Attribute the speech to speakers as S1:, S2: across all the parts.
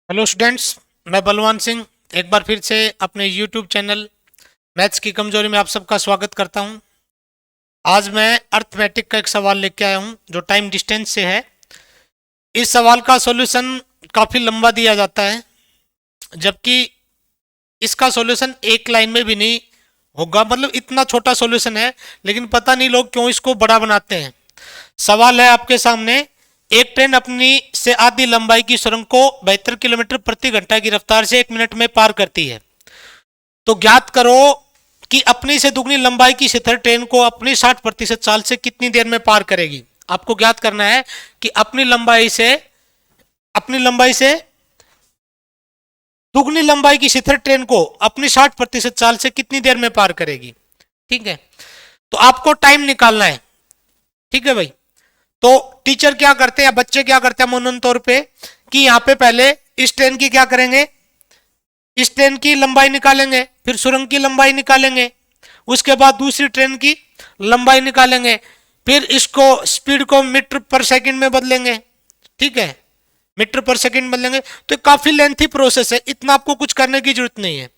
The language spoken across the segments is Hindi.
S1: हेलो स्टूडेंट्स, मैं बलवान सिंह एक बार फिर से अपने यूट्यूब चैनल मैथ्स की कमजोरी में आप सबका स्वागत करता हूं। आज मैं अर्थमेटिक का एक सवाल लेके आया हूं जो टाइम डिस्टेंस से है। इस सवाल का सॉल्यूशन काफ़ी लंबा दिया जाता है, जबकि इसका सॉल्यूशन एक लाइन में भी नहीं होगा। मतलब इतना छोटा सॉल्यूशन है, लेकिन पता नहीं लोग क्यों इसको बड़ा बनाते हैं। सवाल है आपके सामने, एक ट्रेन अपनी से आधी लंबाई की सुरंग को 72 किलोमीटर प्रति घंटा की रफ्तार से 1 मिनट में पार करती है। तो ज्ञात करो कि अपनी से दुगनी लंबाई की शिथिल ट्रेन को अपनी 60% चाल से कितनी देर में पार करेगी। आपको ज्ञात करना है कि अपनी लंबाई से दुगनी लंबाई की शिथिल ट्रेन को अपनी 60% चाल से कितनी देर में पार करेगी। ठीक है, तो आपको टाइम निकालना है। ठीक है भाई, तो टीचर क्या करते हैं या बच्चे क्या करते हैं अमूमन तौर पे कि यहाँ पे पहले इस ट्रेन की क्या करेंगे, इस ट्रेन की लंबाई निकालेंगे, फिर सुरंग की लंबाई निकालेंगे, उसके बाद दूसरी ट्रेन की लंबाई निकालेंगे, फिर इसको स्पीड को मीटर पर सेकंड में बदलेंगे। ठीक है, मीटर पर सेकंड बदलेंगे। तो काफी लेंथी प्रोसेस है, इतना आपको कुछ करने की जरूरत नहीं है।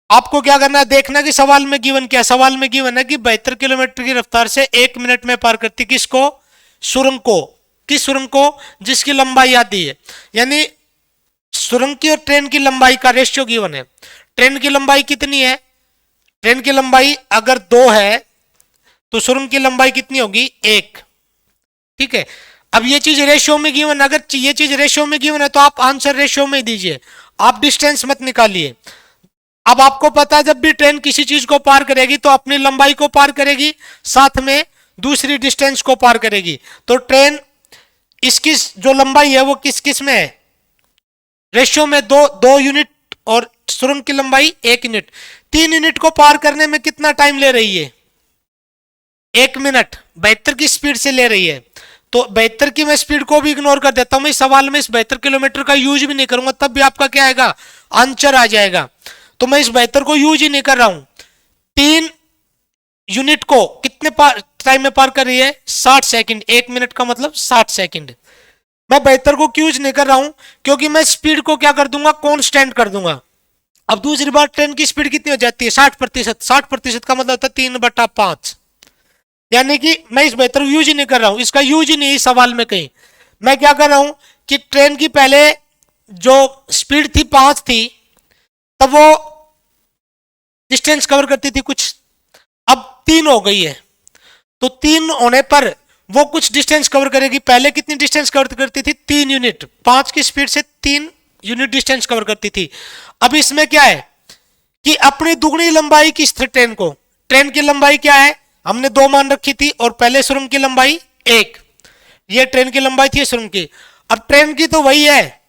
S1: आपको क्या करना है, देखना कि सवाल में गिवन क्या। सवाल में गिवन है कि 72 किलोमीटर की रफ्तार से 1 मिनट में पार करती किसको, सुरंग को। किस सुरंग को, जिसकी लंबाई आती है। यानी सुरंग की और ट्रेन की लंबाई का रेशियो गिवन है। ट्रेन की लंबाई कितनी है, ट्रेन की लंबाई अगर 2 है तो सुरंग की लंबाई कितनी होगी, 1। ठीक है, अब ये चीज रेशियो में गिवन, अगर ये चीज रेशियो में गिवन है तो आप आंसर रेशियो में दीजिए, आप डिस्टेंस मत निकालिए। अब आपको पता है जब भी ट्रेन किसी चीज को पार करेगी तो अपनी लंबाई को पार करेगी, साथ में दूसरी डिस्टेंस को पार करेगी। तो ट्रेन इसकी जो लंबाई है वो किस किस में है, रेशियो में 2 यूनिट, और सुरंग की लंबाई 1 यूनिट। 3 यूनिट को पार करने में कितना टाइम ले रही है, 1 मिनट 72 की स्पीड से ले रही है। तो 72 की मैं स्पीड को भी इग्नोर कर देता हूं, मैं इस सवाल में इस 72 किलोमीटर का यूज भी नहीं करूंगा, तब भी आपका क्या आएगा, आंसर आ जाएगा। तो मैं इस 72 को यूज ही नहीं कर रहा हूं। 3 यूनिट को कितने टाइम में पार कर रही है, 60 सेकंड। 1 मिनट का मतलब 60 सेकंड। मैं 72 को क्यों यूज नहीं कर रहा हूं, क्योंकि मैं स्पीड को क्या कर दूंगा, कॉन्स्टेंट कर दूंगा। अब दूसरी बात, ट्रेन की स्पीड कितनी हो जाती है, 60%। 60% का मतलब होता है 3/5। यानी कि मैं इस बेहतर यूज ही नहीं कर रहा हूं, इसका यूज ही नहीं इस सवाल में कहीं। मैं क्या कर रहा हूं कि ट्रेन की पहले जो स्पीड थी 5 थी, तब वो डिस्टेंस कवर करती थी कुछ, अब 3 हो गई है। तो 3 होने पर वो कुछ डिस्टेंस कवर करेगी। पहले कितनी डिस्टेंस कवर करती थी, 3 यूनिट। 5 की स्पीड से 3 यूनिट डिस्टेंस कवर करती थी। अब इसमें क्या है कि अपनी दुगनी लंबाई की ट्रेन को, ट्रेन की लंबाई क्या है, हमने 2 मान रखी थी, और पहले सुरंग की लंबाई 1। ये ट्रेन की लंबाई थी सुरंग की। अब ट्रेन की तो वही है,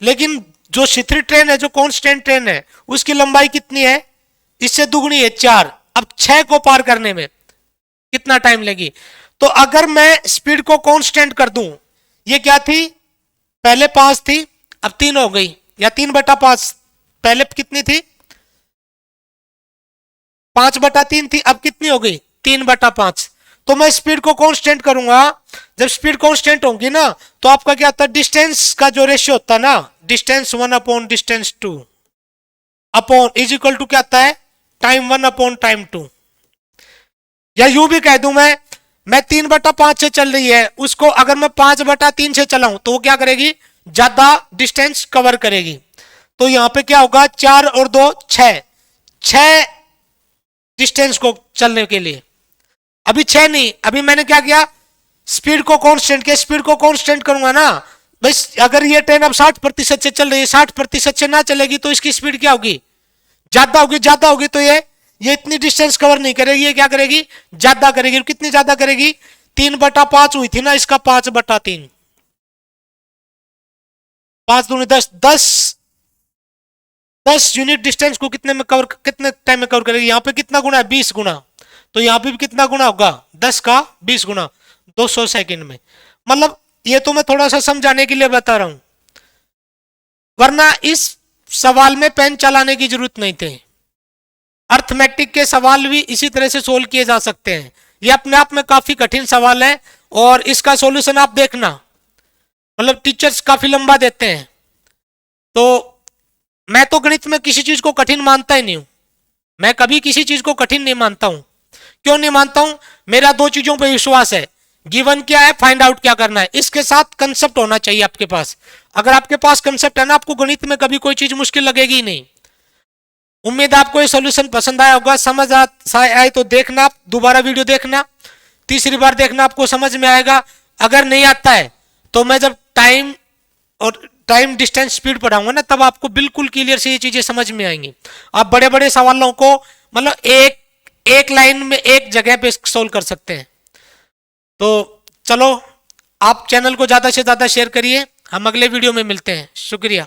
S1: लेकिन जो शिथिल ट्रेन है, जो कांस्टेंट ट्रेन है, उसकी लंबाई कितनी है, इससे दुगनी है, 4। अब 6 को पार करने में कितना टाइम लगी। तो अगर मैं स्पीड को कांस्टेंट कर दूं, ये क्या थी, पहले 5 थी, अब 3 हो गई, या 3/5। पहले कितनी थी, 5/3 थी, अब कितनी हो गई, 3/5। तो मैं स्पीड को कांस्टेंट करूंगा। जब स्पीड कांस्टेंट होगी ना, तो आपका क्या होता है, डिस्टेंस का जो रेशियो होता है ना, डिस्टेंस 1/डिस्टेंस 2 अपॉन इज इक्वल टू क्या आता है, टाइम 1/टाइम 2। या यूं भी कह दूं मैं 3/5 से चल रही है, उसको अगर मैं 5/3 से चलाऊं तो वो क्या करेगी, ज्यादा डिस्टेंस कवर करेगी। तो यहां पे क्या होगा, 4 और 2 6, 6 डिस्टेंस को चलने के लिए। अभी 6 नहीं, अभी मैंने क्या किया, स्पीड को कांस्टेंट किया। स्पीड को कांस्टेंट करूंगा ना, बस अगर ये ट्रेन अब 60% से चल रही है, 60% से ना चलेगी तो इसकी स्पीड क्या होगी, ज्यादा होगी। ज्यादा होगी तो ये इतनी डिस्टेंस कवर नहीं करेगी, ये क्या करेगी, ज्यादा करेगी। कितनी ज्यादा करेगी, 3/5 हुई थी ना, इसका 5/3, 5 दूनी 10, 10 यूनिट डिस्टेंस को कितने में कवर, कितने टाइम में कवर करेगी। यहां पे कितना गुना है, 20 गुना। तो यहां पे भी कितना गुना होगा, 10 का 20 गुना, 200 सेकंड में। मतलब ये तो मैं थोड़ा सा समझाने के लिए बता रहा हूं, वरना इस सवाल में पेन चलाने की जरूरत नहीं थी। अर्थमेटिक के सवाल भी इसी तरह से सोल्व किए जा सकते हैं। ये अपने आप में काफी कठिन सवाल है, और इसका सॉल्यूशन आप देखना, मतलब टीचर्स काफी लंबा देते हैं। तो मैं तो गणित में किसी चीज को कठिन मानता ही नहीं हूं, मैं कभी किसी चीज को कठिन नहीं मानता हूं। क्यों नहीं मानता हूं? मेरा दो चीजों पर विश्वास है, गिवन क्या है, फाइंड आउट क्या करना है, इसके साथ कंसेप्ट होना चाहिए आपके पास। अगर आपके पास कंसेप्ट है ना, आपको गणित में कभी कोई चीज मुश्किल लगेगी ही नहीं। उम्मीद आपको ये सॉल्यूशन पसंद आया होगा। समझ आए तो देखना, दोबारा वीडियो देखना, तीसरी बार देखना, आपको समझ में आएगा। अगर नहीं आता है तो मैं जब टाइम डिस्टेंस स्पीड पढ़ाऊंगा ना, तब आपको बिल्कुल क्लियर से ये चीजें समझ में आएंगी। आप बड़े बड़े सवालों को मतलब एक लाइन में एक जगह पे सोल्व कर सकते हैं। तो चलो, आप चैनल को ज्यादा से ज्यादा शेयर करिए। हम अगले वीडियो में मिलते हैं। शुक्रिया।